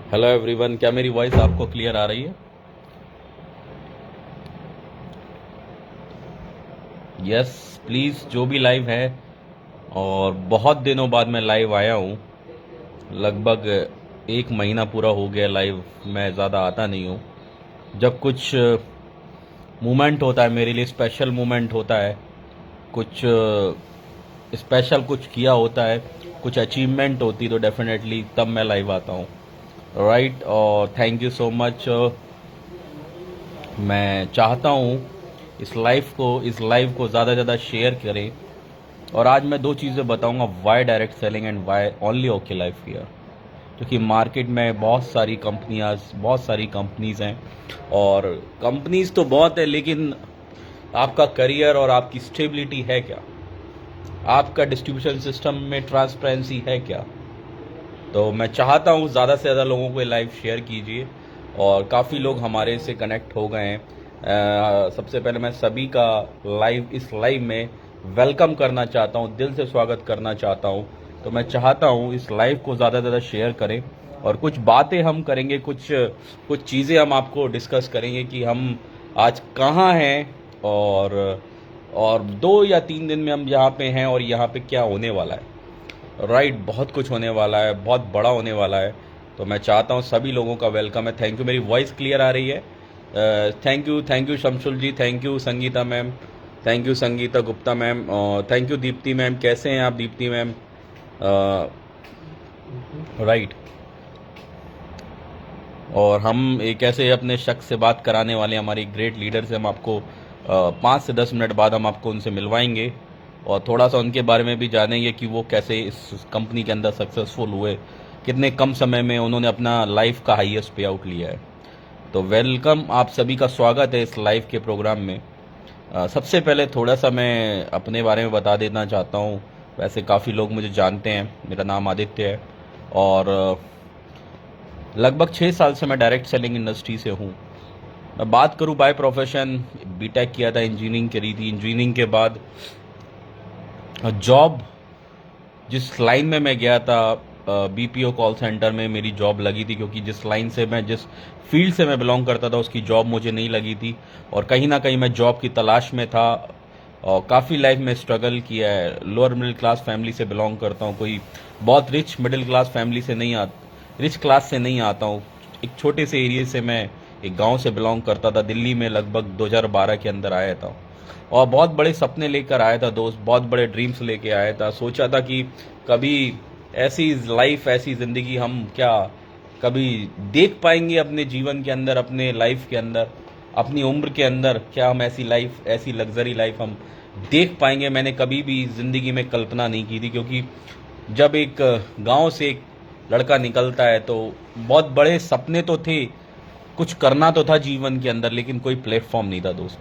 Hello everyone, क्या मेरी voice आपको क्लियर आ रही है? यस प्लीज़, जो भी लाइव है। और बहुत दिनों बाद मैं लाइव आया हूँ। लगभग एक महीना पूरा हो गया लाइव। मैं ज़्यादा आता नहीं हूँ। जब कुछ मोमेंट होता है मेरे लिए, स्पेशल मोमेंट होता है, कुछ स्पेशल कुछ किया होता है, कुछ अचीवमेंट होती, तो डेफिनेटली तब मैं लाइव आता हूँ। राइट, और थैंक यू सो मच। मैं चाहता हूँ इस लाइव को ज़्यादा से ज़्यादा शेयर करें। और आज मैं दो चीज़ें बताऊंगा, why direct selling and why only OK Life Care. क्योंकि मार्केट में बहुत सारी कंपनीज हैं। और कंपनीज तो बहुत है, लेकिन आपका करियर और आपकी स्टेबिलिटी है क्या? आपका डिस्ट्रीब्यूशन सिस्टम में ट्रांसपेरेंसी है क्या? तो मैं चाहता हूँ ज़्यादा से ज़्यादा लोगों को लाइव शेयर कीजिए। और काफ़ी लोग हमारे से कनेक्ट हो गए हैं। सबसे पहले मैं सभी का इस लाइव में वेलकम करना चाहता हूँ, दिल से स्वागत करना चाहता हूँ। तो मैं चाहता हूँ इस लाइव को ज़्यादा से ज़्यादा शेयर करें। और कुछ बातें हम करेंगे, कुछ कुछ चीज़ें हम आपको डिस्कस करेंगे कि हम आज कहाँ हैं। और 2 या 3 दिन में हम यहाँ पे हैं और यहाँ पे क्या होने वाला है। राइट, बहुत कुछ होने वाला है, बहुत बड़ा होने वाला है। तो मैं चाहता हूँ सभी लोगों का वेलकम है। थैंक यू, मेरी वॉइस क्लियर आ रही है? Thank you Shamshul ji, thank you Sangeeta ma'am, thank you Sangeeta Gupta ma'am, thank you Deepti ma'am. कैसे हैं आप दीप्ति मैम? राइट। और हम एक ऐसे अपने शख्स से बात कराने वाले हैं, हमारी ग्रेट लीडर से। हम आपको 5 से 10 मिनट बाद हम आपको उनसे मिलवाएंगे और थोड़ा सा उनके बारे में भी जानेंगे कि वो कैसे इस कंपनी के अंदर सक्सेसफुल हुए, कितने कम समय में उन्होंने अपना लाइफ का हाईएस्ट पे आउट लिया है। तो वेलकम, आप सभी का स्वागत है इस लाइव के प्रोग्राम में। सबसे पहले थोड़ा सा मैं अपने बारे में बता देना चाहता हूँ। वैसे काफ़ी लोग मुझे जानते हैं, मेरा नाम आदित्य है। और लगभग 6 साल से मैं डायरेक्ट सेलिंग इंडस्ट्री से हूँ। मैं बात करूँ बाय प्रोफेशन, बीटेक किया था, इंजीनियरिंग करी थी। इंजीनियरिंग के बाद जॉब जिस लाइन में मैं गया था, बीपीओ कॉल सेंटर में मेरी जॉब लगी थी। क्योंकि जिस फील्ड से मैं बिलोंग करता था उसकी जॉब मुझे नहीं लगी थी। और कहीं ना कहीं मैं जॉब की तलाश में था। और काफ़ी लाइफ में स्ट्रगल किया है। लोअर मिडिल क्लास फैमिली से बिलोंग करता हूँ, कोई बहुत रिच मिडिल क्लास फैमिली से नहीं रिच क्लास से नहीं आता हूँ। एक छोटे से एरिया से, मैं एक गांव से बिलोंग करता था। दिल्ली में लगभग 2012 के अंदर आया था। और बहुत बड़े सपने लेकर आया था दोस्त, बहुत बड़े ड्रीम्स लेके आया था। सोचा था कि कभी ऐसी लाइफ, ऐसी ज़िंदगी हम क्या कभी देख पाएंगे अपने जीवन के अंदर, अपने लाइफ के अंदर, अपनी उम्र के अंदर। क्या हम ऐसी लाइफ, ऐसी लग्जरी लाइफ हम देख पाएंगे? मैंने कभी भी ज़िंदगी में कल्पना नहीं की थी। क्योंकि जब एक गांव से एक लड़का निकलता है तो बहुत बड़े सपने तो थे, कुछ करना तो था जीवन के अंदर, लेकिन कोई प्लेटफॉर्म नहीं था दोस्त।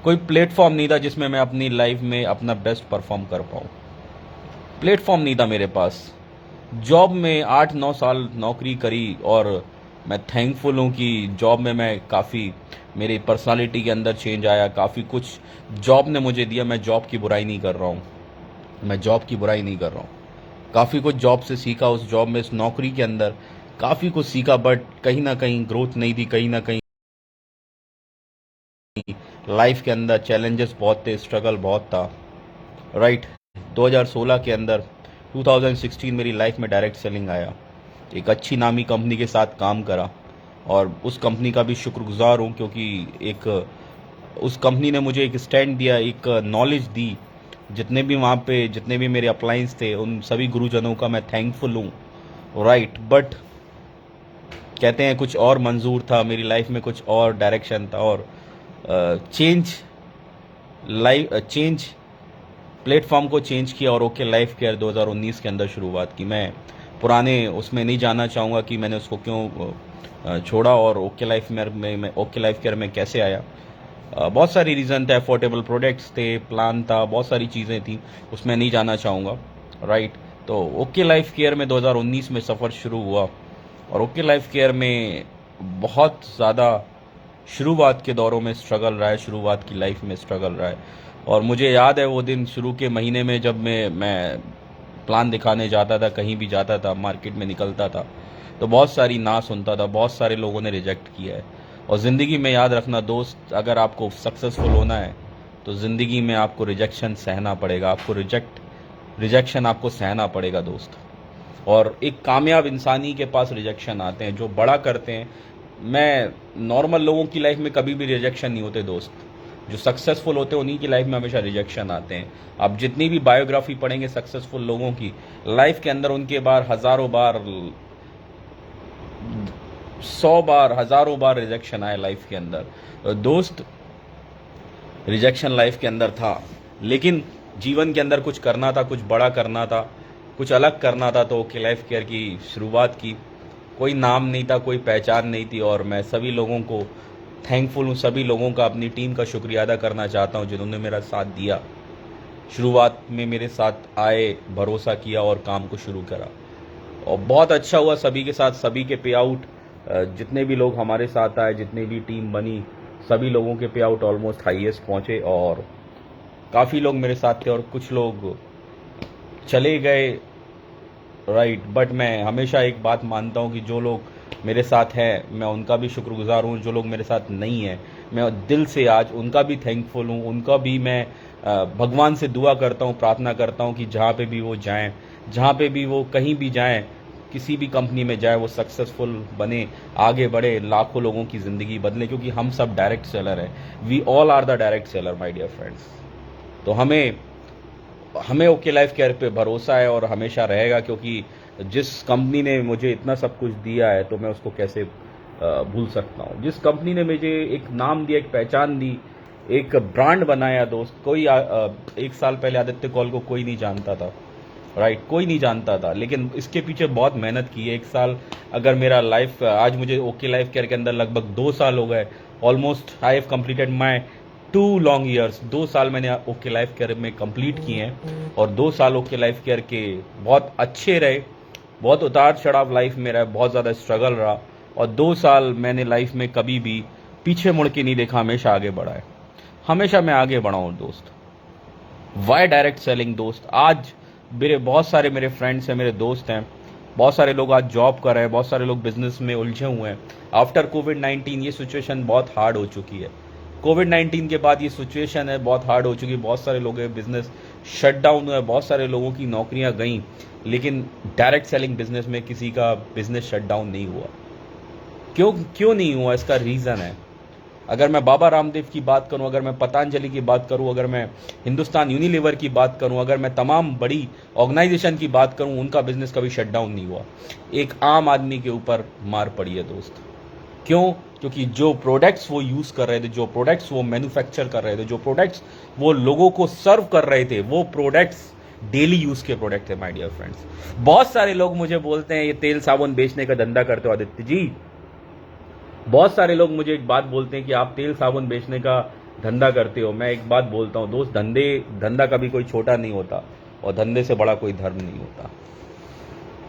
कोई प्लेटफॉर्म नहीं था जिसमें मैं अपनी लाइफ में अपना बेस्ट परफॉर्म कर पाऊँ। प्लेटफॉर्म नहीं था मेरे पास। जॉब में 8-9 साल नौकरी करी और मैं थैंकफुल हूँ कि जॉब में मैं काफ़ी, मेरी पर्सनालिटी के अंदर चेंज आया। काफ़ी कुछ जॉब ने मुझे दिया। मैं जॉब की बुराई नहीं कर रहा हूँ, मैं जॉब की बुराई नहीं कर रहा हूँ। काफ़ी कुछ जॉब से सीखा, उस जॉब में, इस नौकरी के अंदर काफ़ी कुछ सीखा। बट कहीं ना कहीं ग्रोथ नहीं थी, कहीं ना कहीं लाइफ के अंदर चैलेंजेस बहुत थे, स्ट्रगल बहुत था। राइट। 2016 के अंदर, 2016 मेरी लाइफ में डायरेक्ट सेलिंग आया। एक अच्छी नामी कंपनी के साथ काम करा और उस कंपनी का भी शुक्रगुजार हूँ। क्योंकि एक उस कंपनी ने मुझे एक स्टैंड दिया, एक नॉलेज दी। जितने भी मेरे अप्लाइंस थे, उन सभी गुरुजनों का मैं थैंकफुल हूँ। राइट। बट कहते हैं कुछ और मंजूर था मेरी लाइफ में, कुछ और डायरेक्शन था। और चेंज प्लेटफॉर्म को चेंज किया और ओके लाइफ केयर 2019 के अंदर शुरुआत की। मैं पुराने उसमें नहीं जाना चाहूँगा कि मैंने उसको क्यों छोड़ा और ओके लाइफ केयर में कैसे आया। बहुत सारी रीज़न थे, अफोर्डेबल प्रोडक्ट्स थे, प्लान था, बहुत सारी चीज़ें थी, उसमें नहीं जाना चाहूँगा। राइट। तो ओके लाइफ केयर में 2019 में सफ़र शुरू हुआ। और ओके लाइफ केयर में बहुत ज़्यादा शुरुआत के दौरों में स्ट्रगल रहा है, शुरुआत की लाइफ में स्ट्रगल रहा है। और मुझे याद है वो दिन, शुरू के महीने में, जब मैं प्लान दिखाने जाता था, कहीं भी जाता था, मार्केट में निकलता था, तो बहुत सारी ना सुनता था, बहुत सारे लोगों ने रिजेक्ट किया है। और ज़िंदगी में याद रखना दोस्त, अगर आपको सक्सेसफुल होना है तो ज़िंदगी में आपको रिजेक्शन सहना पड़ेगा, आपको रिजेक्शन आपको सहना पड़ेगा दोस्त। और एक कामयाब इंसानी के पास रिजेक्शन आते हैं, जो बड़ा करते हैं। मैं नॉर्मल लोगों की लाइफ में कभी भी रिजेक्शन नहीं होते दोस्त, जो सक्सेसफुल होते हैं उन्हीं की लाइफ में हमेशा रिजेक्शन आते हैं। आप जितनी भी बायोग्राफी पढ़ेंगे सक्सेसफुल लोगों की लाइफ के अंदर, उनके बार हजारों बार, 100 बार, हजारों बार रिजेक्शन आए लाइफ के अंदर। तो दोस्त, रिजेक्शन लाइफ के अंदर था, लेकिन जीवन के अंदर कुछ करना था, कुछ बड़ा करना था, कुछ अलग करना था, तो ओके लाइफ केयर की शुरुआत की। कोई नाम नहीं था, कोई पहचान नहीं थी, और मैं सभी लोगों को थैंकफुल हूँ, सभी लोगों का, अपनी टीम का शुक्रिया अदा करना चाहता हूँ जिन्होंने मेरा साथ दिया, शुरुआत में मेरे साथ आए, भरोसा किया और काम को शुरू करा। और बहुत अच्छा हुआ सभी के साथ, सभी के पे आउट, जितने भी लोग हमारे साथ आए, जितने भी टीम बनी, सभी लोगों के पे आउट ऑलमोस्ट हाईएस्ट पहुंचे। और काफ़ी लोग मेरे साथ थे और कुछ लोग चले गए, राइट। बट मैं हमेशा एक बात मानता हूँ कि जो लोग मेरे साथ हैं मैं उनका भी शुक्रगुजार हूँ, जो लोग मेरे साथ नहीं हैं मैं दिल से आज उनका भी थैंकफुल हूँ, उनका भी मैं भगवान से दुआ करता हूँ, प्रार्थना करता हूँ कि जहाँ पे भी वो जाएं, जहाँ पे भी वो कहीं भी जाएं, किसी भी कंपनी में जाए, वो सक्सेसफुल बने, आगे बढ़े, लाखों लोगों की ज़िंदगी बदले, क्योंकि हम सब डायरेक्ट सेलर हैं। We all are the direct seller my dear friends. तो हमें ओके लाइफ केयर पे भरोसा है और हमेशा रहेगा, क्योंकि जिस कंपनी ने मुझे इतना सब कुछ दिया है तो मैं उसको कैसे भूल सकता हूँ। जिस कंपनी ने मुझे एक नाम दिया, एक पहचान दी, एक ब्रांड बनाया दोस्त। कोई एक साल पहले आदित्य कॉल को कोई नहीं जानता था, राइट, कोई नहीं जानता था, लेकिन इसके पीछे बहुत मेहनत की है। एक साल अगर मेरा लाइफ, आज मुझे ओके लाइफ केयर के अंदर लगभग 2 साल हो गए, almost I have completed my 2 long years. 2 साल मैंने ओके लाइफ केयर में कंप्लीट किए हैं, और 2 साल ओके लाइफ केयर के बहुत अच्छे रहे, बहुत उतार चढ़ाव लाइफ में रहा, बहुत ज़्यादा स्ट्रगल रहा, और 2 साल मैंने लाइफ में कभी भी पीछे मुड़ के नहीं देखा, हमेशा आगे बढ़ा है, हमेशा मैं आगे बढ़ा हूँ दोस्त। वाई डायरेक्ट सेलिंग दोस्त, आज बहुत सारे मेरे फ्रेंड्स हैं, मेरे दोस्त हैं, बहुत सारे लोग आज जॉब कर रहे हैं, बहुत सारे लोग बिजनेस में उलझे हुए हैं। आफ्टर कोविड-19 ये सिचुएशन बहुत हार्ड हो चुकी है। कोविड-19 के बाद ये सिचुएशन है बहुत हार्ड हो चुकी है, बहुत सारे लोगों के बिजनेस शट डाउन हुए, बहुत सारे लोगों की नौकरियां गईं, लेकिन डायरेक्ट सेलिंग बिजनेस में किसी का बिजनेस शट डाउन नहीं हुआ। क्यों नहीं हुआ? इसका रीज़न है, अगर मैं बाबा रामदेव की बात करूं, अगर मैं पतंजलि की बात करूं, अगर मैं हिंदुस्तान यूनिलीवर की बात करूं, अगर मैं तमाम बड़ी ऑर्गेनाइजेशन की बात करूं, उनका बिजनेस कभी शट डाउन नहीं हुआ। एक आम आदमी के ऊपर मार पड़ी है दोस्त। क्यों? क्योंकि जो प्रोडक्ट्स वो यूज़ कर रहे थे, जो प्रोडक्ट्स वो मैन्युफैक्चर कर रहे थे, जो प्रोडक्ट्स वो लोगों को सर्व कर रहे थे, वो प्रोडक्ट्स डेली यूज़ के प्रोडक्ट थे माय डियर फ्रेंड्स। बहुत सारे लोग मुझे बोलते हैं ये तेल साबुन बेचने का धंधा करते हो आदित्य जी। बहुत सारे लोग मुझे एक बात बोलते हैं कि आप तेल साबुन बेचने का धंधा करते हो। मैं एक बात बोलता हूँ दोस्त, धंधा कभी कोई छोटा नहीं होता, और धंधे से बड़ा कोई धर्म नहीं होता।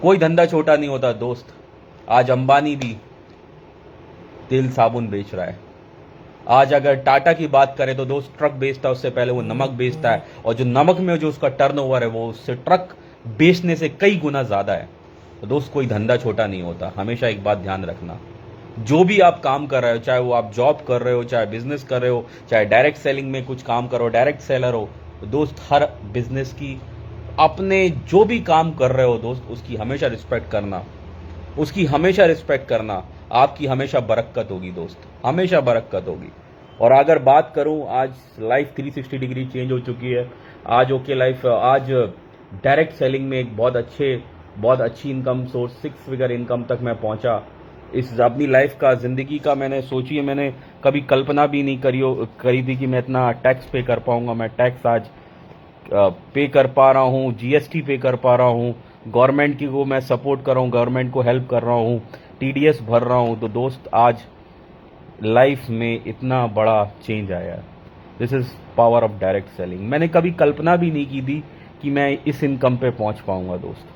कोई धंधा छोटा नहीं होता दोस्त। आज अंबानी भी तेल साबुन बेच रहा है। आज अगर टाटा की बात करें तो दोस्त ट्रक बेचता है, उससे पहले वो नमक बेचता है, और जो नमक में जो उसका टर्नओवर है वो उससे ट्रक बेचने से कई गुना ज़्यादा है। तो दोस्त कोई धंधा छोटा नहीं होता, हमेशा एक बात ध्यान रखना। जो भी आप काम कर रहे हो, चाहे वो आप जॉब कर रहे हो, चाहे बिजनेस कर रहे हो, चाहे डायरेक्ट सेलिंग में कुछ काम करो, डायरेक्ट सेलर हो, तो दोस्त हर बिजनेस की, अपने जो भी काम कर रहे हो दोस्त, उसकी हमेशा रिस्पेक्ट करना, उसकी हमेशा रिस्पेक्ट करना, आपकी हमेशा बरकत होगी दोस्त, हमेशा बरकत होगी। और अगर बात करूं, आज लाइफ 360 डिग्री चेंज हो चुकी है। आज ओके लाइफ, आज डायरेक्ट सेलिंग में एक बहुत अच्छी इनकम सोर्स, 6 फिगर इनकम तक मैं पहुंचा। इस अपनी लाइफ का, ज़िंदगी का मैंने सोची है, मैंने कभी कल्पना भी नहीं करी थी कि मैं इतना टैक्स पे कर पाऊंगा। मैं टैक्स आज पे कर पा रहा हूँ, जीएसटी पे कर पा रहा हूँ, गवर्नमेंट की को मैं सपोर्ट कर रहा हूँ, गवर्नमेंट को हेल्प कर रहा हूँ, टीडीएस भर रहा हूँ। तो दोस्त आज लाइफ में इतना बड़ा चेंज आया। This is power of direct selling. मैंने कभी कल्पना भी नहीं की थी कि मैं इस इनकम पे पहुंच पाऊंगा दोस्त,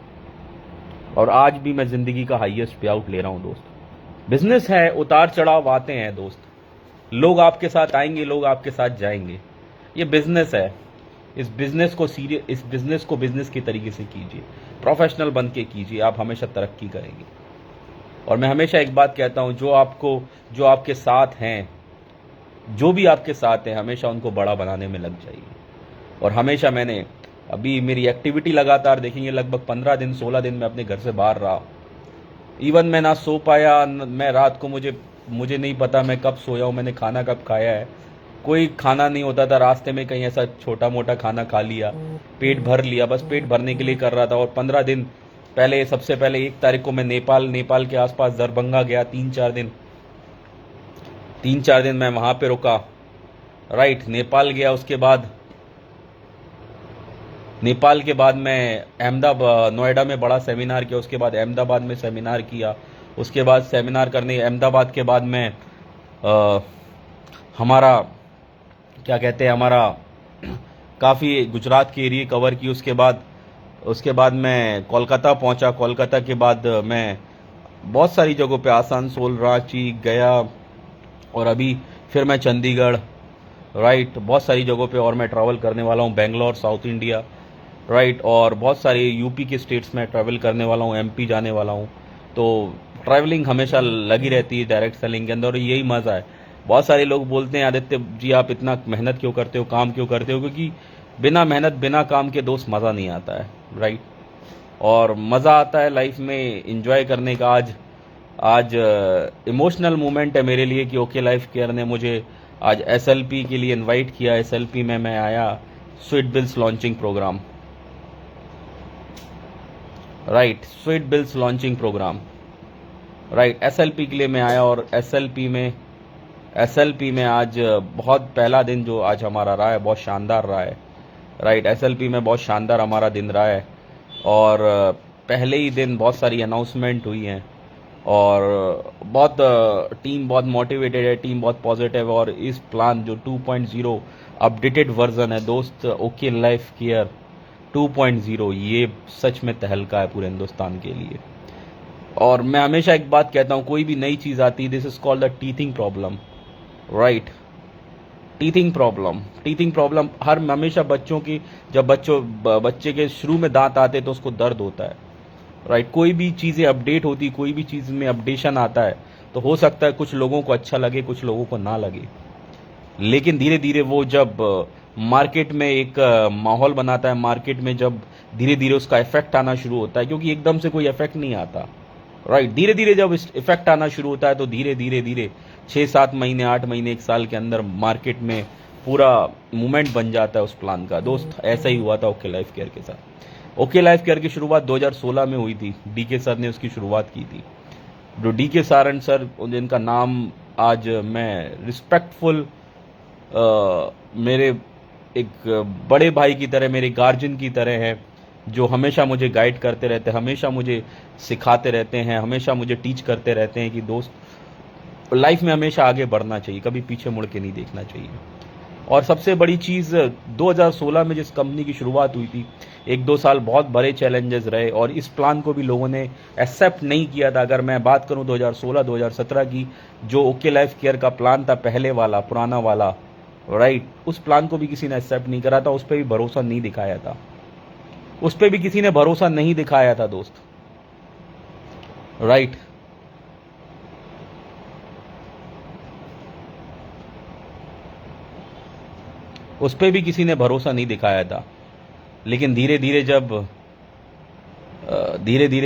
और आज भी मैं ज़िंदगी का हाईएस्ट पे आउट ले रहा हूँ दोस्त। बिजनेस है, उतार चढ़ाव आते हैं दोस्त, लोग आपके साथ आएंगे, लोग आपके साथ जाएंगे, ये बिजनेस है। इस बिजनेस को बिजनेस के तरीके से कीजिए, प्रोफेशनल बन के कीजिए, आप हमेशा तरक्की करेंगे। और मैं हमेशा एक बात कहता हूँ, जो आपके साथ हैं, जो भी आपके साथ हैं, हमेशा उनको बड़ा बनाने में लग जाइए। और हमेशा मैंने अभी मेरी एक्टिविटी लगातार देखेंगे, लगभग 15 दिन 16 दिन मैं अपने घर से बाहर रहा। इवन मैं ना सो पाया, मैं रात को मुझे नहीं पता मैं कब सोया हूँ, मैंने खाना कब खाया है। कोई खाना नहीं होता था, रास्ते में कहीं ऐसा छोटा मोटा खाना खा लिया, पेट भर लिया, बस पेट भरने के लिए कर रहा था। और 15 दिन पहले, सबसे पहले 1 तारीख को मैं नेपाल के आसपास दरभंगा गया। 3-4 दिन मैं वहां पे रुका। राइट, नेपाल गया, उसके बाद नेपाल के बाद मैं अहमदाबाद, नोएडा में बड़ा सेमिनार किया, उसके बाद अहमदाबाद में सेमिनार किया, उसके बाद सेमिनार करने अहमदाबाद के बाद मैं हमारा क्या कहते हैं, हमारा काफ़ी गुजरात के एरिया कवर की। उसके बाद मैं कोलकाता पहुंचा। कोलकाता के बाद मैं बहुत सारी जगहों पे, आसनसोल, रांची, गया, और अभी फिर मैं चंडीगढ़, राइट, बहुत सारी जगहों पे और मैं ट्रैवल करने वाला हूँ। बेंगलोर, साउथ इंडिया, राइट, और बहुत सारे यूपी के स्टेट्स में ट्रैवल करने वाला हूँ, एमपी जाने वाला हूँ। तो ट्रैवलिंग हमेशा लगी रहती है डायरेक्ट सेलिंग के अंदर, और यही मज़ा है। बहुत सारे लोग बोलते हैं, आदित्य जी आप इतना मेहनत क्यों करते हो, काम क्यों करते हो? क्योंकि बिना मेहनत बिना काम के दोस्त मज़ा नहीं आता है, राइट। और मज़ा आता है लाइफ में एंजॉय करने का। आज इमोशनल मोमेंट है मेरे लिए कि ओके लाइफ केयर ने मुझे आज एसएलपी के लिए इनवाइट किया। एसएलपी में मैं आया, sweet bills launching programme, right, sweet bills launching programme, right, SLP के लिए मैं आया। और एसएलपी में आज बहुत पहला दिन जो आज हमारा रहा है, बहुत शानदार रहा है, राइट। एसएलपी में बहुत शानदार हमारा दिन रहा है, और पहले ही दिन बहुत सारी अनाउंसमेंट हुई हैं, और टीम बहुत मोटिवेटेड है, टीम बहुत पॉजिटिव है। और इस प्लान जो 2.0 अपडेटेड वर्जन है दोस्त, ओके लाइफ केयर 2.0, ये सच में तहलका है पूरे हिंदुस्तान के लिए। और मैं हमेशा एक बात कहता हूँ, कोई भी नई चीज़ आती है, this is called the teething problem, right. Teething problem हमेशा बच्चों की, जब बच्चे के शुरू में दांत आते तो उसको दर्द होता है, राइट। कोई भी चीज़ें अपडेट होती, कोई भी चीज़ में अपडेशन आता है, तो हो सकता है कुछ लोगों को अच्छा लगे, कुछ लोगों को ना लगे, लेकिन धीरे धीरे वो जब मार्केट में एक माहौल बनाता है, मार्केट में जब धीरे धीरे उसका इफेक्ट आना शुरू होता है, क्योंकि एकदम से कोई इफेक्ट नहीं आता, राइट। धीरे धीरे जब इफेक्ट आना शुरू होता है, तो धीरे धीरे 6-7 महीने, 8 महीने, 1 साल के अंदर मार्केट में पूरा मूवमेंट बन जाता है उस प्लान का। दोस्त ऐसा ही हुआ था ओके लाइफ केयर के साथ। ओके लाइफ केयर की शुरुआत 2016 में हुई थी, डीके सर ने उसकी शुरुआत की थी। जो डीके सारन सर, जिनका नाम आज मैं रिस्पेक्टफुल, मेरे एक बड़े भाई की तरह, मेरे गार्जियन की तरह है, जो हमेशा मुझे गाइड करते रहते हैं, हमेशा मुझे सिखाते रहते हैं, हमेशा मुझे टीच करते रहते हैं कि दोस्त लाइफ में हमेशा आगे बढ़ना चाहिए, कभी पीछे मुड़ के नहीं देखना चाहिए। और सबसे बड़ी चीज़, 2016 में जिस कंपनी की शुरुआत हुई थी, 1-2 साल बहुत बड़े चैलेंजेस रहे, और इस प्लान को भी लोगों ने एक्सेप्ट नहीं किया था। अगर मैं बात करूं 2016-2017 की, जो ओके लाइफ केयर का प्लान था, पहले वाला, पुराना वाला, राइट, उस प्लान को भी किसी ने एक्सेप्ट नहीं करा था, उस पर भी भरोसा नहीं दिखाया था, उस पर भी किसी ने भरोसा नहीं दिखाया था दोस्त, राइट। उस पर भी किसी ने भरोसा नहीं दिखाया था। लेकिन धीरे धीरे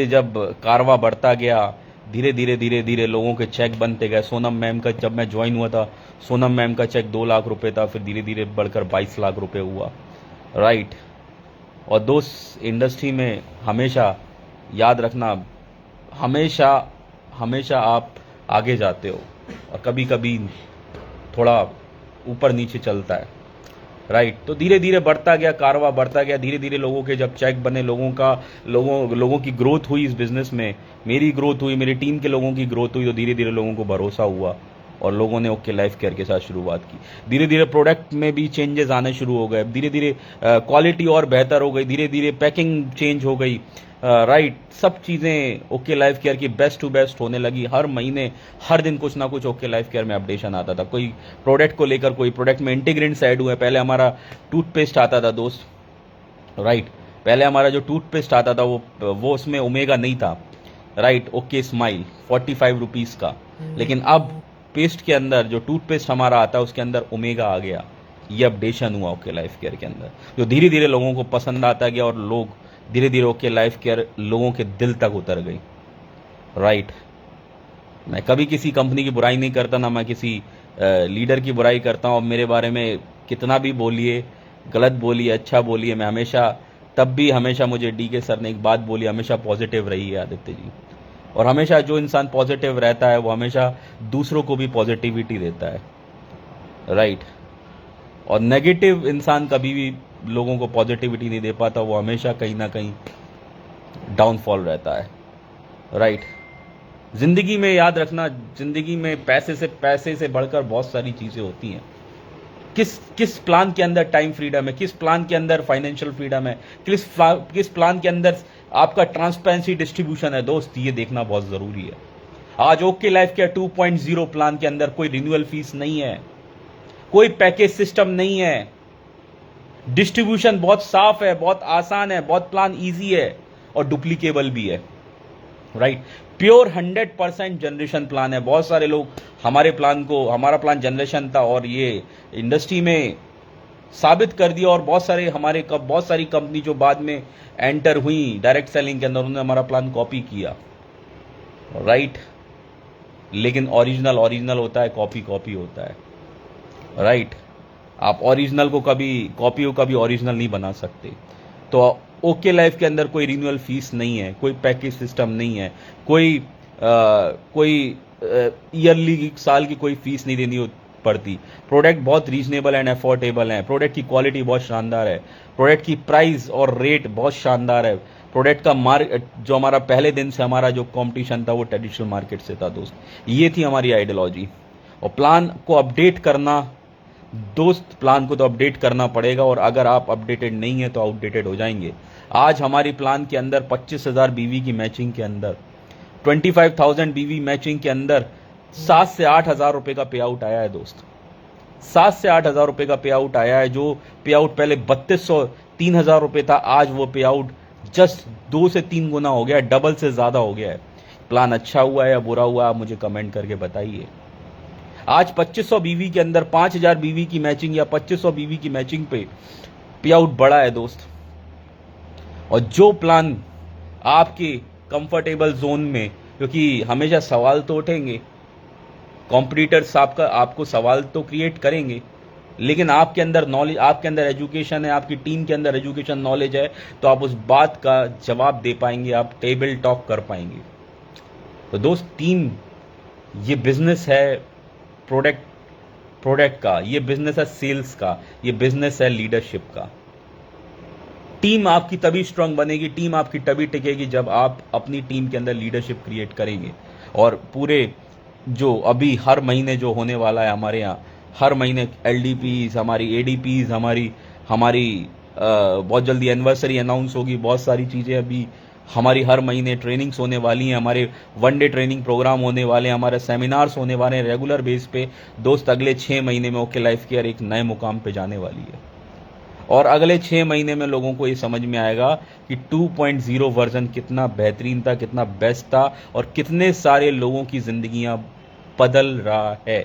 जब कारवा बढ़ता गया, धीरे धीरे लोगों के चेक बनते गए। सोनम मैम का, जब मैं ज्वाइन हुआ था, सोनम मैम का चेक 2 लाख रुपए था, फिर धीरे धीरे बढ़कर 22 लाख रुपए हुआ, राइट। और दोस्त, इंडस्ट्री में हमेशा याद रखना, हमेशा आप आगे जाते हो, और कभी कभी थोड़ा ऊपर नीचे चलता है, राइट। तो धीरे धीरे बढ़ता गया, कारवा बढ़ता गया, धीरे धीरे लोगों के जब चेक बने, लोगों की ग्रोथ हुई इस बिजनेस में, मेरी ग्रोथ हुई, मेरी टीम के लोगों की ग्रोथ हुई, तो धीरे धीरे लोगों को भरोसा हुआ, और लोगों ने ओके लाइफ केयर के साथ शुरुआत की। धीरे धीरे प्रोडक्ट में भी चेंजेस आने शुरू हो गए, धीरे धीरे क्वालिटी और बेहतर हो गई, धीरे धीरे पैकिंग चेंज हो गई, राइट। सब चीज़ें ओके लाइफ केयर की बेस्ट टू बेस्ट होने लगी। हर महीने, हर दिन कुछ ना कुछ ओके लाइफ केयर में अपडेशन आता था, कोई प्रोडक्ट को लेकर, कोई प्रोडक्ट में इंटीग्रेंट्स ऐड हुए। पहले हमारा टूथपेस्ट आता था दोस्त, राइट, पहले हमारा जो टूथपेस्ट आता था वो उसमें ओमेगा नहीं था, राइट, ओके स्माइल 45 रुपीज़ का। लेकिन अब पेस्ट के अंदर जो टूथपेस्ट हमारा आता है उसके अंदर ओमेगा आ गया। ये अपडेशन हुआ ओके लाइफ केयर के अंदर, जो धीरे धीरे लोगों को पसंद आता गया और लोग धीरे धीरे ओके लाइफ केयर लोगों के दिल तक उतर गई। राइट, मैं कभी किसी कंपनी की बुराई नहीं करता, ना मैं किसी लीडर की बुराई करता हूँ। मेरे बारे में कितना भी बोलिए, गलत बोलिए, अच्छा बोलिए, मैं हमेशा, तब भी हमेशा मुझे डीके सर ने एक बात बोली, हमेशा पॉजिटिव रही है आदित्य जी। और हमेशा जो इंसान पॉजिटिव रहता है वो हमेशा दूसरों को भी पॉजिटिविटी देता है। राइट, और नेगेटिव इंसान कभी भी लोगों को पॉजिटिविटी नहीं दे पाता, वो हमेशा कहीं ना कहीं डाउनफॉल रहता है। राइट, जिंदगी में याद रखना, जिंदगी में पैसे से बढ़कर बहुत सारी चीजें होती हैं। किस प्लान के अंदर टाइम फ्रीडम है, किस प्लान के अंदर फाइनेंशियल फ्रीडम है, किस प्लान के अंदर आपका ट्रांसपेरेंसी डिस्ट्रीब्यूशन है दोस्त, ये देखना बहुत जरूरी है। आज ओके लाइफ के 2.0 प्लान के अंदर कोई रिन्यूअल फीस नहीं है, कोई पैकेज सिस्टम नहीं है, डिस्ट्रीब्यूशन बहुत साफ है, बहुत आसान है, बहुत प्लान इजी है और डुप्लीकेबल भी है। राइट, प्योर 100% जनरेशन प्लान है। बहुत सारे लोग हमारा प्लान जनरेशन था और ये इंडस्ट्री में साबित कर दिया, और बहुत सारी कंपनी जो बाद में एंटर हुई डायरेक्ट सेलिंग के अंदर, उन्होंने हमारा प्लान कॉपी किया। राइट, लेकिन ओरिजिनल होता है, कॉपी होता है। राइट, आप ओरिजिनल को कभी ओरिजिनल नहीं बना सकते। तो ओके लाइफ के अंदर कोई रिन्यूअल फीस नहीं है, कोई पैकेज सिस्टम नहीं है, कोई ईयरली साल की कोई फीस नहीं देनी पड़ती। प्रोडक्ट बहुत रीजनेबल एंड अफोर्डेबल है, प्रोडक्ट की क्वालिटी बहुत शानदार है, प्रोडक्ट की प्राइस और रेट बहुत शानदार है। प्रोडक्ट का जो हमारा पहले दिन से हमारा जो कंपटीशन था वो ट्रेडिशनल मार्केट से था दोस्त। ये थी हमारी आइडियोलॉजी। और प्लान को अपडेट करना दोस्त, प्लान को तो अपडेट करना पड़ेगा, और अगर आप अपडेटेड नहीं है तो आउटडेटेड हो जाएंगे। आज हमारी प्लान के अंदर 25,000 बीवी की मैचिंग के अंदर, 25,000 बीवी मैचिंग के अंदर 7 से 8 हजार रुपए का पे आउट आया है दोस्त। 7 से 8 हजार रुपए का पे आउट आया है। जो पे आउट पहले 3200 3,000 रुपए था, आज वो पे आउट जस्ट 2 से 3 गुना हो गया है, डबल से ज्यादा हो गया है। प्लान अच्छा हुआ है या बुरा हुआ, आप मुझे कमेंट करके बताइए। आज 2500 बीवी के अंदर 5,000 बीवी की मैचिंग या 2500 बीवी की मैचिंग पे आउट बढ़ा है दोस्त। और जो प्लान आपके कंफर्टेबल जोन में, क्योंकि हमेशा सवाल तो उठेंगे, कॉम्पिटिटर्स आपको सवाल तो क्रिएट करेंगे, लेकिन आपके अंदर नॉलेज, आपके अंदर एजुकेशन है, आपकी टीम के अंदर एजुकेशन नॉलेज है, तो आप उस बात का जवाब दे पाएंगे, आप टेबल टॉक कर पाएंगे। तो दोस्त, टीम, ये बिजनेस है प्रोडक्ट का, ये बिजनेस है सेल्स का, ये बिजनेस है लीडरशिप का। टीम आपकी तभी स्ट्रांग बनेगी, टीम आपकी तभी टिकेगी जब आप अपनी टीम के अंदर लीडरशिप क्रिएट करेंगे। और पूरे जो अभी हर महीने जो होने वाला है हमारे यहाँ, हर महीने LDPs, हमारी ADPs, हमारी बहुत जल्दी एनिवर्सरी अनाउंस होगी, बहुत सारी चीज़ें अभी हमारी हर महीने ट्रेनिंग्स होने वाली हैं, हमारे 1 डे ट्रेनिंग प्रोग्राम होने वाले हैं, हमारे सेमिनार्स होने वाले हैं रेगुलर बेस पे दोस्त। अगले 6 महीने में ओके लाइफ केयर एक नए मुकाम पे जाने वाली है, और अगले 6 महीने में लोगों को ये समझ में आएगा कि 2.0 वर्जन कितना बेहतरीन था, कितना बेस्ट था, और कितने सारे लोगों की जिंदगियां बदल रहा है।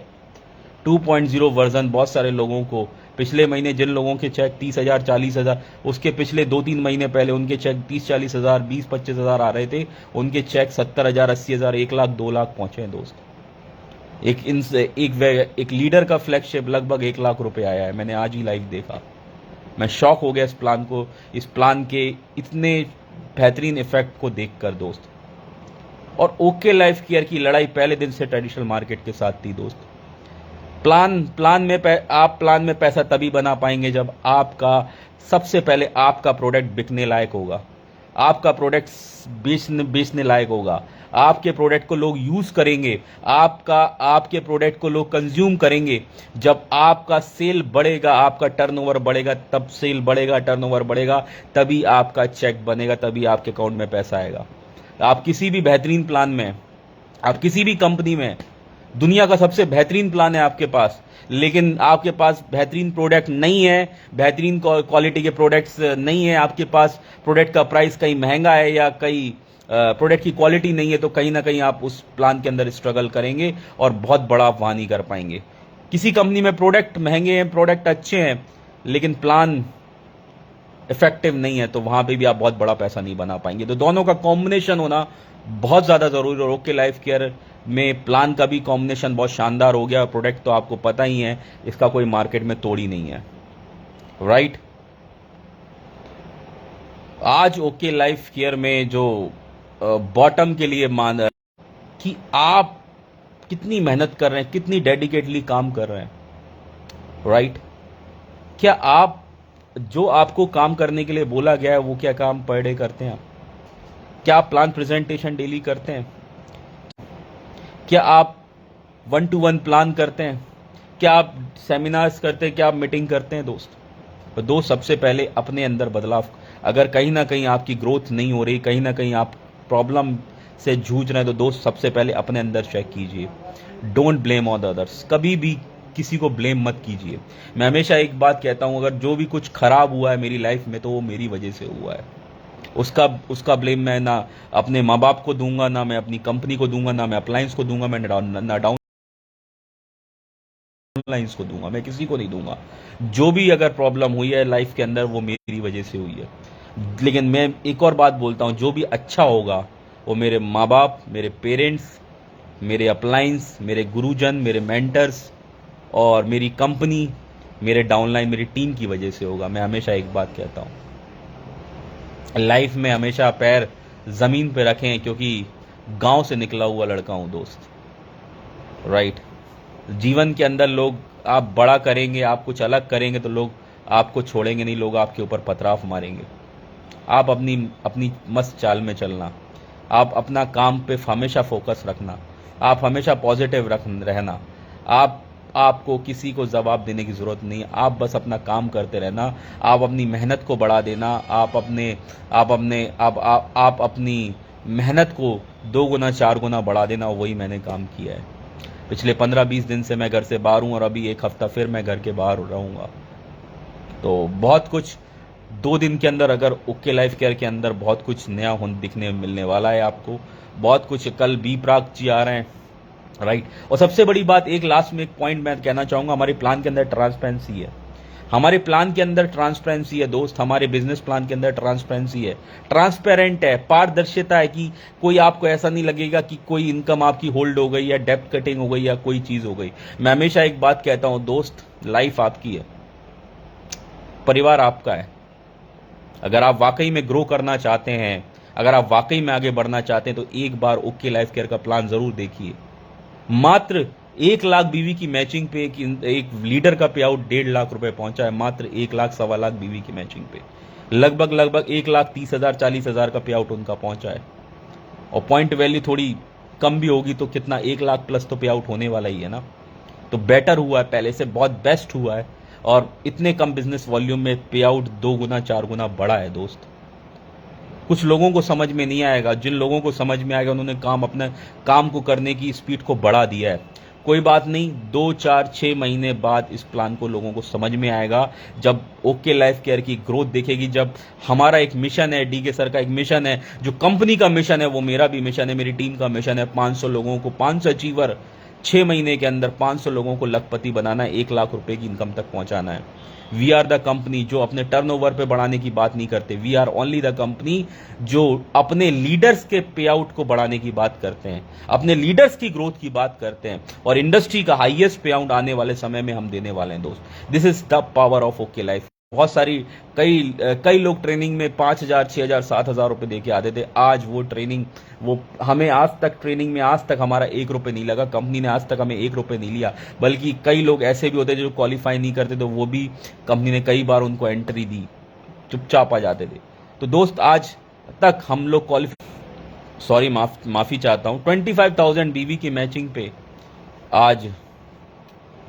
2.0 वर्जन बहुत सारे लोगों को, पिछले महीने जिन लोगों के चेक 30,000 40,000, उसके पिछले 2-3 महीने पहले उनके चेक 30-40 हज़ार, 20-25 हज़ार आ रहे थे, उनके चेक 70,000 80,000 1 लाख 2 लाख पहुंचे हैं दोस्त। एक लीडर का फ्लैगशिप लगभग 1 लाख रुपए आया है, मैंने आज ही लाइव देखा। मैं शॉक हो गया इस प्लान के इतने बेहतरीन इफेक्ट को देखकर दोस्त। और ओके लाइफ केयर की लड़ाई पहले दिन से ट्रेडिशनल मार्केट के साथ थी दोस्त। आप प्लान में पैसा तभी बना पाएंगे जब सबसे पहले आपका प्रोडक्ट बिकने लायक होगा, आपका प्रोडक्ट बेचने लायक होगा, आपके प्रोडक्ट को लोग यूज करेंगे, आपके प्रोडक्ट को लोग कंज्यूम करेंगे। जब आपका सेल बढ़ेगा, आपका टर्नओवर बढ़ेगा, तब सेल बढ़ेगा, टर्नओवर बढ़ेगा, तभी आपका चेक बनेगा, तभी आपके अकाउंट में पैसा आएगा। आप किसी भी बेहतरीन प्लान में, आप किसी भी कंपनी में, दुनिया का सबसे बेहतरीन प्लान है आपके पास, लेकिन आपके पास बेहतरीन प्रोडक्ट नहीं है, बेहतरीन क्वालिटी के प्रोडक्ट्स नहीं है, आपके पास प्रोडक्ट का प्राइस कहीं महंगा है या कहीं प्रोडक्ट की क्वालिटी नहीं है तो कहीं ना कहीं आप उस प्लान के अंदर स्ट्रगल करेंगे और बहुत बड़ा आप वहाँ नहीं कर पाएंगे। किसी कंपनी में प्रोडक्ट महंगे हैं, प्रोडक्ट अच्छे हैं, लेकिन प्लान इफेक्टिव नहीं है तो वहां पे भी आप बहुत बड़ा पैसा नहीं बना पाएंगे। तो दोनों का कॉम्बिनेशन होना बहुत ज़्यादा ज़रूरी है। ओके लाइफ केयर में प्लान का भी कॉम्बिनेशन बहुत शानदार हो गया। प्रोडक्ट तो आपको पता ही है, इसका कोई मार्केट में तोड़ ही नहीं है, राइट। आज ओके लाइफ केयर में जो बॉटम के लिए मान कि आप कितनी मेहनत कर रहे हैं, कितनी डेडिकेटली काम कर रहे हैं, राइट। क्या आप जो आपको काम करने के लिए बोला गया है वो क्या काम पर डे करते हैं आप? क्या आप प्लान प्रेजेंटेशन डेली करते हैं? क्या आप 1-to-1 प्लान करते हैं? क्या आप सेमिनार्स करते हैं? क्या आप मीटिंग करते हैं दोस्त? तो दोस्त सबसे पहले अपने अंदर बदलाव, अगर कहीं ना कहीं आपकी ग्रोथ नहीं हो रही, कहीं ना कहीं आप प्रॉब्लम से जूझ रहे हैं, तो दोस्त सबसे पहले अपने अंदर चेक कीजिए। Don't blame on the others, कभी भी किसी को ब्लेम मत कीजिए। मैं हमेशा एक बात कहता हूं, अगर जो भी कुछ खराब हुआ है मेरी लाइफ में तो वो मेरी वजह से हुआ है। उसका ब्लेम मैं ना अपने माँ बाप को दूंगा, ना मैं अपनी कंपनी को दूंगा, ना मैं अप्लायंस को दूंगा, मैं ना डाउन लाइन्स को दूंगा, मैं किसी को नहीं दूंगा। जो भी अगर प्रॉब्लम हुई है लाइफ के अंदर वो मेरी वजह से हुई है। लेकिन मैं एक और बात बोलता हूं, जो भी अच्छा होगा वो मेरे माँ बाप, मेरे पेरेंट्स, मेरे अपलायंस, मेरे गुरुजन, मेरे मेंटर्स और मेरी कंपनी, मेरे डाउनलाइन, मेरी टीम की वजह से होगा। मैं हमेशा एक बात कहता हूं, लाइफ में हमेशा पैर जमीन पे रखें, क्योंकि गांव से निकला हुआ लड़का हूं दोस्त, राइट। जीवन के अंदर लोग आप बड़ा करेंगे, आप कुछ अलग करेंगे तो लोग आपको छोड़ेंगे नहीं, लोग आपके ऊपर पथराव मारेंगे। आप अपनी अपनी मस्त चाल में चलना, आप अपना काम पे हमेशा फोकस रखना, आप हमेशा पॉजिटिव रहना। आपको किसी को जवाब देने की जरूरत नहीं है, आप बस अपना काम करते रहना, आप अपनी मेहनत को बढ़ा देना, आप अपनी मेहनत को 2 गुना 4 गुना बढ़ा देना। वही मैंने काम किया है। पिछले 15-20 दिन से मैं घर से बाहर हूं और अभी 1 हफ्ता फिर मैं घर के बाहर रहूंगा। तो बहुत कुछ 2 दिन के अंदर, अगर ओके लाइफ केयर के अंदर बहुत कुछ नया दिखने मिलने वाला है आपको। बहुत कुछ, कल बी प्राक जी आ रहे हैं, राइट। और सबसे बड़ी बात, एक लास्ट में एक पॉइंट मैं कहना चाहूंगा, हमारे प्लान के अंदर ट्रांसपेरेंसी है। हमारे प्लान के अंदर ट्रांसपेरेंसी है दोस्त, हमारे बिजनेस प्लान के अंदर ट्रांसपेरेंसी है, ट्रांसपेरेंट है, पारदर्शिता है, कि कोई आपको ऐसा नहीं लगेगा कि कोई इनकम आपकी होल्ड हो गई या डेप्थ कटिंग हो गई या कोई चीज हो गई। मैं हमेशा एक बात कहता हूं दोस्त, लाइफ आपकी है, परिवार आपका है। अगर आप वाकई में ग्रो करना चाहते हैं, अगर आप वाकई में आगे बढ़ना चाहते हैं, तो एक बार ओके लाइफ केयर का प्लान जरूर देखिए। मात्र 1 लाख बीवी की मैचिंग पे एक लीडर का पे आउट 1.5 लाख रुपए पहुंचा है। मात्र 1 लाख 1.25 लाख बीवी की मैचिंग पे लगभग 1,30,000 40,000 का पे आउट उनका पहुंचा है। और पॉइंट वैल्यू थोड़ी कम भी होगी तो कितना, 1 लाख प्लस तो पे आउट होने वाला ही है ना। तो बेटर हुआ है, पहले से बहुत बेस्ट हुआ है। और इतने कम बिजनेस वॉल्यूम में पे आउट 2 गुना 4 गुना बढ़ा है दोस्त। कुछ लोगों को समझ में नहीं आएगा, जिन लोगों को समझ में आएगा उन्होंने अपने काम को करने की स्पीड को बढ़ा दिया है। कोई बात नहीं, 2 4 6 महीने बाद इस प्लान को लोगों को समझ में आएगा, जब ओके लाइफ केयर की ग्रोथ देखेगी, जब हमारा एक मिशन है, डीके सर का एक मिशन है, जो कंपनी का मिशन है वो मेरा भी मिशन है, मेरी टीम का मिशन है। 500 लोगों को, 500 अचीवर 6 महीने के अंदर 500 लोगों को लखपति बनाना है, 1 लाख रुपए की इनकम तक पहुंचाना है। वी आर द कंपनी जो अपने टर्नओवर पे बढ़ाने की बात नहीं करते। We are only the company जो अपने लीडर्स के पे आउट को बढ़ाने की बात करते हैं, अपने लीडर्स की ग्रोथ की बात करते हैं, और इंडस्ट्री का हाईएस्ट पे आउट आने वाले समय में हम देने वाले हैं दोस्त। This is the power of okay life. बहुत सारी कई लोग ट्रेनिंग में 5,000 6,000 7,000 रुपए दे के आते थे। आज वो ट्रेनिंग, वो हमें आज तक ट्रेनिंग में आज तक हमारा 1 रुपए नहीं लगा, कंपनी ने आज तक हमें 1 रुपए नहीं लिया। बल्कि कई लोग ऐसे भी होते जो क्वालिफाई नहीं करते, तो वो भी कंपनी ने कई बार उनको एंट्री दी, चुपचाप आ जाते थे। तो दोस्त आज तक हम लोग माफी चाहता हूं, 25,000 बीवी की मैचिंग पे आज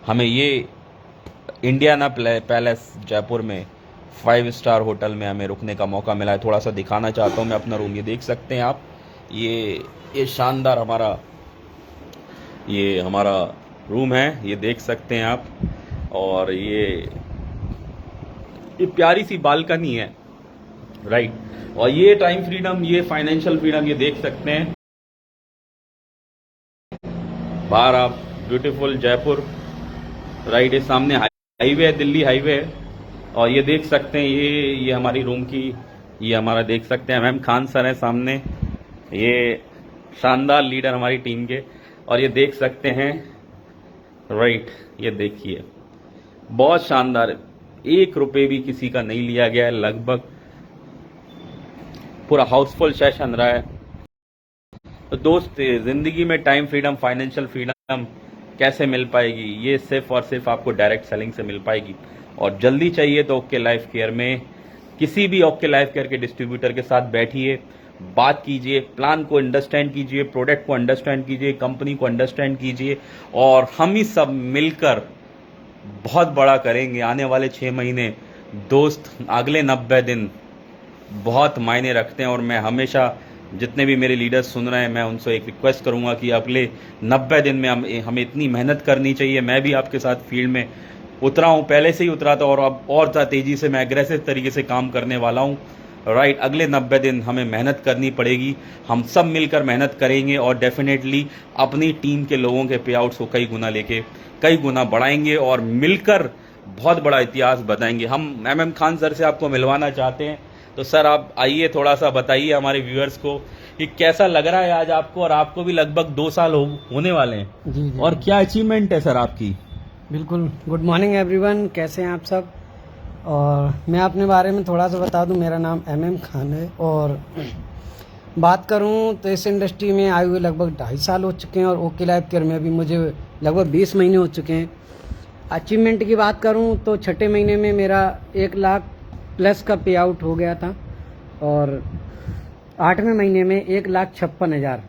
हमें ये इंडियाना पैलेस जयपुर में 5 स्टार होटल में हमें रुकने का मौका मिला है। थोड़ा सा दिखाना चाहता हूं मैं अपना रूम, ये देख सकते हैं आप, ये शानदार हमारा रूम है, ये देख सकते हैं आप। और ये प्यारी सी बालकनी है, राइट। और ये टाइम फ्रीडम, ये फाइनेंशियल फ्रीडम, ये देख सकते हैं बाहर आप, ब्यूटीफुल जयपुर। राइट, ये सामने हाईवे है, दिल्ली हाईवे है। और ये देख सकते हैं, ये हमारी रूम की, ये हमारा देख सकते हैं एमएम खान सर है सामने, ये शानदार लीडर हमारी टीम के। और ये देख सकते हैं, राइट, ये देखिए बहुत शानदार, 1 रुपये भी किसी का नहीं लिया गया है, लगभग पूरा हाउसफुल सेशन रहा है। तो दोस्त, जिंदगी में टाइम फ्रीडम, फाइनेंशियल फ्रीडम कैसे मिल पाएगी? ये सिर्फ और सिर्फ आपको डायरेक्ट सेलिंग से मिल पाएगी। और जल्दी चाहिए तो ओके लाइफ केयर में, किसी भी ओके लाइफ केयर के डिस्ट्रीब्यूटर के साथ बैठिए, बात कीजिए, प्लान को अंडरस्टैंड कीजिए, प्रोडक्ट को अंडरस्टैंड कीजिए, कंपनी को अंडरस्टैंड कीजिए, और हम ही सब मिलकर बहुत बड़ा करेंगे आने वाले 6 महीने। दोस्त, अगले 90 दिन बहुत मायने रखते हैं। और मैं हमेशा, जितने भी मेरे लीडर्स सुन रहे हैं, मैं उनसे एक रिक्वेस्ट करूंगा कि अगले 90 दिन में हमें इतनी मेहनत करनी चाहिए। मैं भी आपके साथ फील्ड में उतरा हूं, पहले से ही उतरा था, और अब और ज़्यादा तेज़ी से मैं एग्रेसिव तरीके से काम करने वाला हूं। राइट, अगले 90 दिन हमें मेहनत करनी पड़ेगी, हम सब मिलकर मेहनत करेंगे और डेफिनेटली अपनी टीम के लोगों के पे आउट्स को कई गुना बढ़ाएंगे और मिलकर बहुत बड़ा इतिहास बताएंगे। हम एमएम खान सर से आपको मिलवाना चाहते हैं। तो सर, आप आइए, थोड़ा सा बताइए हमारे व्यूअर्स को कि कैसा लग रहा है आज आपको, और आपको भी लगभग 2 साल होने वाले हैं। जी। और क्या अचीवमेंट है सर आपकी? बिल्कुल, गुड मॉर्निंग एवरीवन, कैसे हैं आप सब? और मैं अपने बारे में थोड़ा सा बता दूं, मेरा नाम एमएम खान है, और बात करूं तो इस इंडस्ट्री में आए हुए लगभग 2.5 साल हो चुके हैं, और ओके लाइफ केयर में भी मुझे लगभग 20 महीने हो चुके हैं। अचीवमेंट की बात करूं तो छठे महीने में मेरा 1 लाख प्लस का पे आउट हो गया था, और 8वें महीने में 1,56,000।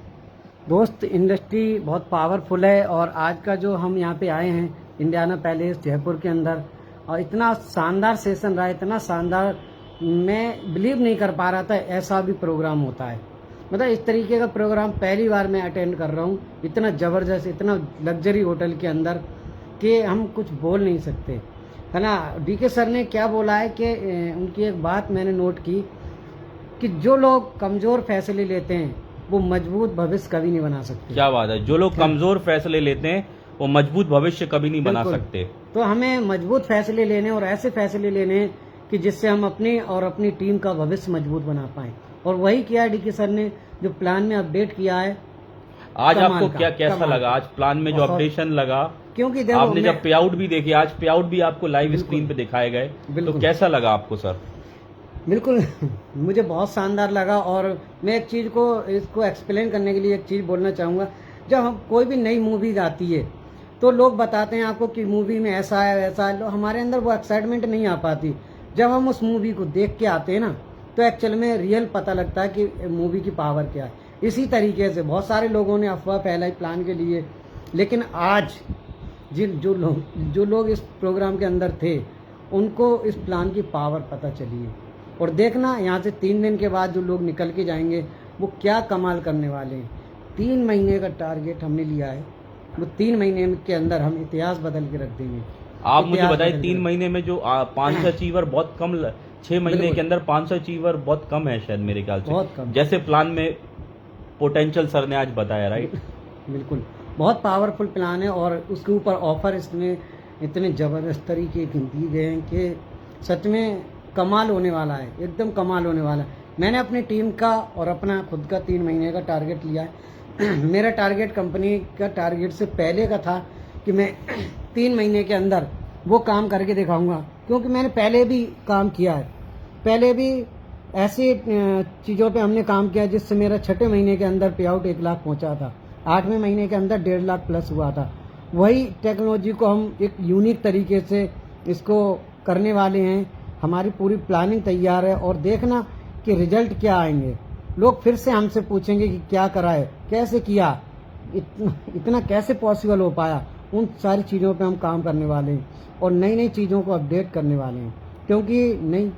दोस्त, इंडस्ट्री बहुत पावरफुल है, और आज का जो हम यहाँ पे आए हैं इंडियाना पैलेस जयपुर के अंदर, और इतना शानदार सेशन रहा है, इतना शानदार, मैं बिलीव नहीं कर पा रहा था ऐसा भी प्रोग्राम होता है। मतलब इस तरीके का प्रोग्राम पहली बार मैं अटेंड कर रहा हूँ, इतना ज़बरदस्त, इतना लग्जरी होटल के अंदर कि हम कुछ बोल नहीं सकते, है ना। डीके सर ने क्या बोला है कि उनकी एक बात मैंने नोट की कि जो लोग कमज़ोर फैसले लेते हैं वो मजबूत भविष्य कभी नहीं बना सकते। क्या बात है, जो लोग कमजोर फैसले लेते हैं वो मजबूत भविष्य कभी नहीं बना सकते। तो हमें मजबूत फैसले लेने, और ऐसे फैसले लेने हैं कि जिससे हम अपनी और अपनी टीम का भविष्य मजबूत बना पाएं, और वही किया है डीके सर ने, जो प्लान में अपडेट किया है। आज आपको कैसा लगा आज प्लान में जो अपडेशन लगा? क्योंकि आपने जब पे आउट भी देखे, आज पे आउट भी आपको लाइव स्क्रीन पे दिखाए गए, तो कैसा लगा आपको सर? बिल्कुल, मुझे बहुत शानदार लगा। और मैं एक चीज़ को इसको एक्सप्लेन करने के लिए एक चीज़ बोलना चाहूँगा। जब हम कोई भी नई मूवी आती है तो लोग बताते हैं आपको कि मूवी में ऐसा है वैसा है, हमारे अंदर वो एक्साइटमेंट नहीं आ पाती। जब हम उस मूवी को देख के आते हैं ना, तो एक्चुअल में रियल पता लगता है कि मूवी की पावर क्या है। इसी तरीके से बहुत सारे लोगों ने अफवाह फैलाई प्लान के लिए, लेकिन आज जो लोग इस प्रोग्राम के अंदर थे, उनको इस प्लान की पावर पता चली है। और देखना, यहाँ से 3 दिन के बाद जो लोग निकल के जाएंगे वो क्या कमाल करने वाले हैं। 3 महीने का टारगेट हमने लिया है, वो 3 महीने के अंदर हम इतिहास बदल के रख देंगे। आप मुझे बताइए, 3 महीने में जो 500 अचीवर बहुत कम, 6 महीने के अंदर 500 अचीवर बहुत कम है शायद, मेरे ख्याल से बहुत कम, जैसे प्लान में पोटेंशियल सर ने आज बताया। राइट, बिल्कुल, बहुत पावरफुल प्लान है, और उसके ऊपर ऑफर इसमें इतने ज़बरदस्त तरीके के दिए गए हैं कि सच में कमाल होने वाला है, एकदम कमाल होने वाला है। मैंने अपनी टीम का और अपना खुद का 3 महीने का टारगेट लिया है। मेरा टारगेट कंपनी का टारगेट से पहले का था कि मैं 3 महीने के अंदर वो काम करके दिखाऊंगा, क्योंकि मैंने पहले भी काम किया है, पहले भी ऐसी चीज़ों पे हमने काम किया जिससे मेरा 6ठे महीने के अंदर पे आउट 1 लाख पहुंचा था, 8वें महीने के अंदर 1.5 लाख प्लस हुआ था। वही टेक्नोलॉजी को हम एक यूनिक तरीके से इसको करने वाले हैं। हमारी पूरी प्लानिंग तैयार है, और देखना कि रिजल्ट क्या आएंगे। लोग फिर से हमसे पूछेंगे कि क्या करा है, कैसे किया, इतना कैसे पॉसिबल हो पाया। उन सारी चीज़ों पे हम काम करने वाले हैं, और नई नई चीज़ों को अपडेट करने वाले हैं, क्योंकि नई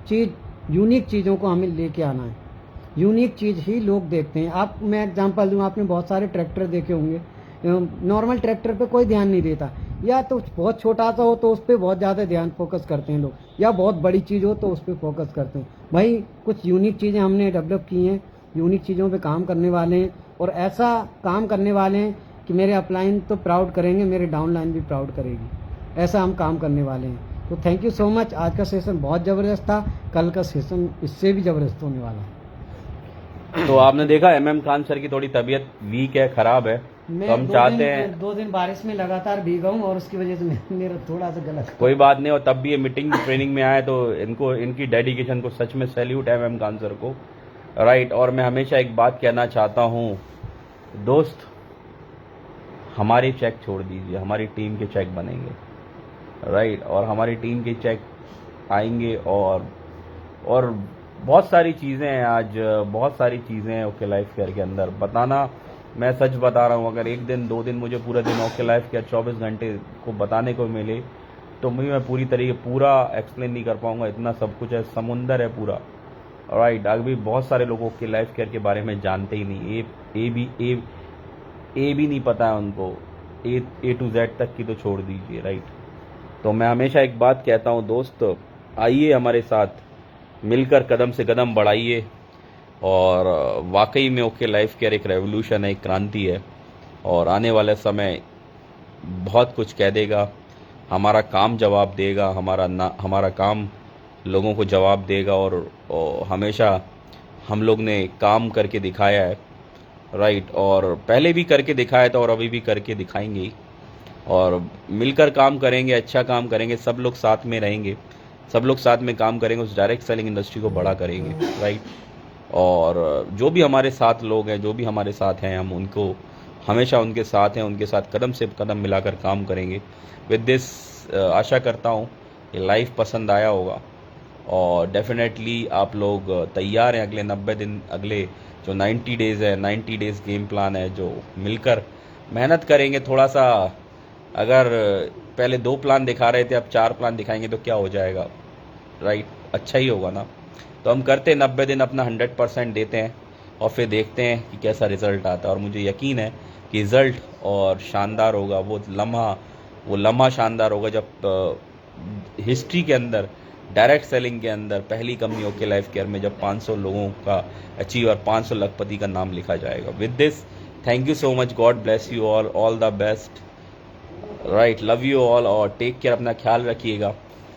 चीज़, यूनिक चीज़ों को हमें लेके आना है। यूनिक चीज़ ही लोग देखते हैं। मैं एग्जांपल दूं, आपने बहुत सारे ट्रैक्टर देखे होंगे, नॉर्मल ट्रैक्टर पे कोई ध्यान नहीं देता, या तो बहुत छोटा सा हो तो उस पर बहुत ज़्यादा ध्यान फोकस करते हैं लोग, या बहुत बड़ी चीज़ हो तो उस पर फोकस करते हैं। भाई कुछ यूनिक चीज़ें हमने डेवलप की हैं, यूनिक चीज़ों पे काम करने वाले हैं, और ऐसा काम करने वाले हैं कि मेरे अपलाइन तो प्राउड करेंगे, मेरे डाउनलाइन भी प्राउड करेगी। ऐसा हम काम करने वाले हैं। तो थैंक यू सो मच। आज का सेशन बहुत ज़बरदस्त था, कल का सेशन इससे भी ज़बरदस्त होने वाला है। तो आपने देखा MM खान सर की थोड़ी तबीयत वीक है, खराब है, तो हम चाहते हैं 2 दिन बारिश में लगातार भीगा हूँ और उसकी वजह से मेरा थोड़ा सा गलत। कोई बात नहीं, और तब भी ये मीटिंग ट्रेनिंग में आए तो इनको इनकी डेडिकेशन को सच में सैल्यूट है MM खान सर को, राइट। और मैं हमेशा एक बात कहना चाहता हूँ दोस्त, हमारे चेक छोड़ दीजिए, हमारी टीम के चेक बनेंगे, राइट। और हमारी टीम के चेक आएंगे, और बहुत सारी चीज़ें हैं, आज बहुत सारी चीज़ें हैं ओके लाइफ केयर के अंदर बताना। मैं सच बता रहा हूँ, अगर एक दिन 2 दिन मुझे पूरा दिन ओके लाइफ केयर 24 घंटे को बताने को मिले तो मैं पूरी तरीके पूरा एक्सप्लेन नहीं कर पाऊँगा। इतना सब कुछ है, समुंदर है पूरा, राइट। अभी बहुत सारे लोग ओके लाइफ केयर के बारे में जानते ही नहीं, ए भी नहीं पता है उनको, ए टू जेड तक की तो छोड़ दीजिए, राइट। तो मैं हमेशा एक बात कहता हूँ दोस्त, आइए हमारे साथ मिलकर कदम से कदम बढ़ाइए, और वाकई में ओके लाइफ केयर एक रेवोल्यूशन है, एक क्रांति है, और आने वाले समय बहुत कुछ कह देगा। हमारा काम जवाब देगा, हमारा काम लोगों को जवाब देगा, और हमेशा हम लोग ने काम करके दिखाया है, राइट। और पहले भी करके दिखाया था और अभी भी करके दिखाएंगे ही, और मिलकर काम करेंगे, अच्छा काम करेंगे, सब लोग साथ में रहेंगे, सब लोग साथ में काम करेंगे, उस डायरेक्ट सेलिंग इंडस्ट्री को बड़ा करेंगे, राइट। और जो भी हमारे साथ लोग हैं, जो भी हमारे साथ हैं, हम उनको हमेशा उनके साथ हैं, उनके साथ कदम से कदम मिलाकर काम करेंगे। विद दिस आशा करता हूँ ये लाइव पसंद आया होगा, और डेफिनेटली आप लोग तैयार हैं अगले 90 दिन, अगले जो 90 डेज़ है, 90 डेज़ गेम प्लान है, जो मिलकर मेहनत करेंगे थोड़ा सा। अगर पहले 2 प्लान दिखा रहे थे, अब 4 प्लान दिखाएंगे तो क्या हो जाएगा, राइट। अच्छा ही होगा ना। तो हम करते 90 दिन अपना 100% देते हैं, और फिर देखते हैं कि कैसा रिज़ल्ट आता है। और मुझे यकीन है कि रिज़ल्ट और शानदार होगा, वो लम्हा शानदार होगा जब हिस्ट्री के अंदर, डायरेक्ट सेलिंग के अंदर पहली कंपनी ओके लाइफ केयर में जब 500 लोगों का अचीव और 500 लखपति का नाम लिखा जाएगा। With this thank you so much, God bless you all the best, right. Love you all, और टेक केयर, अपना ख्याल रखिएगा।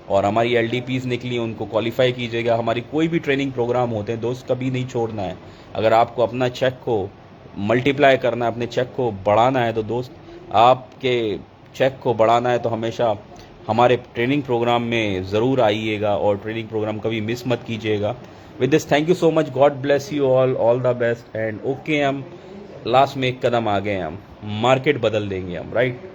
और हमारी LDPs निकली, उनको क्वालिफाई कीजिएगा। हमारी कोई भी ट्रेनिंग प्रोग्राम होते हैं दोस्त, कभी नहीं छोड़ना है। अगर आपको अपना चेक को मल्टीप्लाई करना है, अपने चेक को बढ़ाना है, तो दोस्त आपके चेक को बढ़ाना है तो हमेशा हमारे ट्रेनिंग प्रोग्राम में ज़रूर आइएगा, और ट्रेनिंग प्रोग्राम कभी मिस मत कीजिएगा। With this thank you so much, God bless you all the best, and okay. हम लास्ट में एक कदम आ गए, हम मार्केट बदल देंगे हम, राइट।